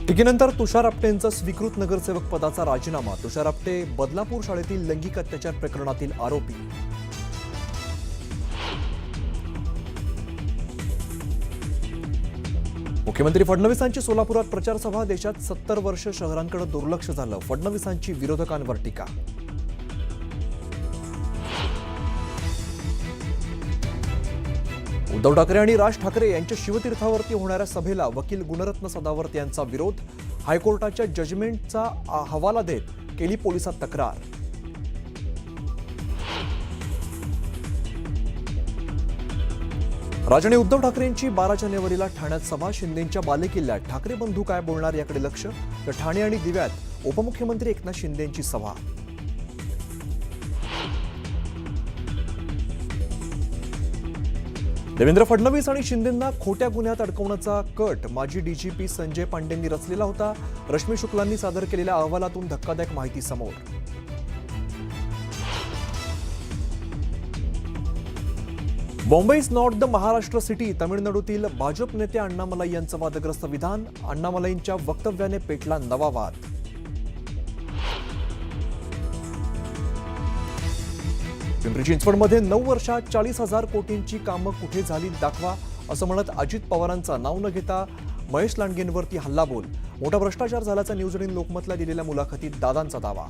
टीकेनंतर तुषार आपटेंचा स्वीकृत नगरसेवक पदाचा राजीनामा. तुषार आपटे बदलापूर शाळेतील लैंगिक अत्याचार प्रकरणातील आरोपी. मुख्यमंत्री फडणवीसांची सोलापुरात प्रचार सभा. देशात 70 वर्ष शहरांकडे दुर्लक्ष झालं. फडणवीसांची विरोधकांवर टीका. उद्धव ठाकरे आणि राज ठाकरे यांच्या शिवतीर्थावरती होणाऱ्या सभेला वकील गुणरत्न सदावर्त यांचा विरोध. हायकोर्टाच्या जजमेंटचा हवाला देत केली पोलिसात तक्रार. राज आणि उद्धव ठाकरेंची 12 जानेवारीला ठाण्यात सभा. शिंदेंच्या बालेकिल्ल्यात ठाकरे बंधू काय बोलणार याकडे लक्ष. तर ठाणे आणि दिव्यात उपमुख्यमंत्री एकनाथ शिंदेंची सभा. देवेंद्र फडणवीस आणि शिंदेंना खोट्या गुन्ह्यात अडकवण्याचा कट माजी डीजीपी संजय पांडेंनी रचलेला होता. रश्मी शुक्लांनी सादर केलेल्या अहवालातून धक्कादायक माहिती समोर. Bombay is not the Maharashtra city. तमिळनाडूतील भाजप नेते अण्णामलाई यांचं वादग्रस्त विधान. अण्णामलाईंच्या वक्तव्याने पेटला नवा वाद. पिंपरी चिंचवडमध्ये 9 वर्षात 40,000 कोटींची कामं कुठे झाली दाखवा, असं म्हणत अजित पवारांचं नाव न घेता महेश लांडगेंवरती हल्लाबोल. मोठा भ्रष्टाचार झाल्याचा न्यूज 18 लोकमतला दिलेल्या मुलाखतीत दादांचा दावा.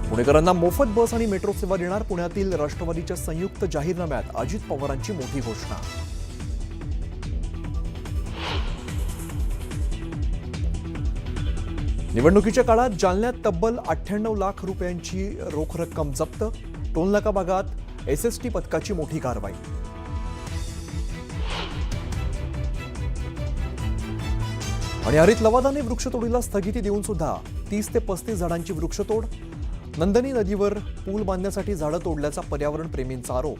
पुणेकरांना मोफत बस आणि मेट्रो सेवा देणार. पुण्यातील राष्ट्रवादीच्या संयुक्त जाहीरनाम्यात अजित पवारांची मोठी घोषणा. निवडणुकीच्या काळात जालन्यात तब्बल 98 लाख रुपयांची रोख रक्कम जप्त. टोलनाका भागात एसएसटी पथकाची मोठी कारवाई. आणि हरित लवादाने वृक्षतोडीला स्थगिती देऊन सुद्धा 30 ते 35 झाडांची वृक्षतोड. नंदनी नदीवर पूल बांधण्यासाठी झाडं तोडल्याचा पर्यावरण प्रेमींचा आरोप.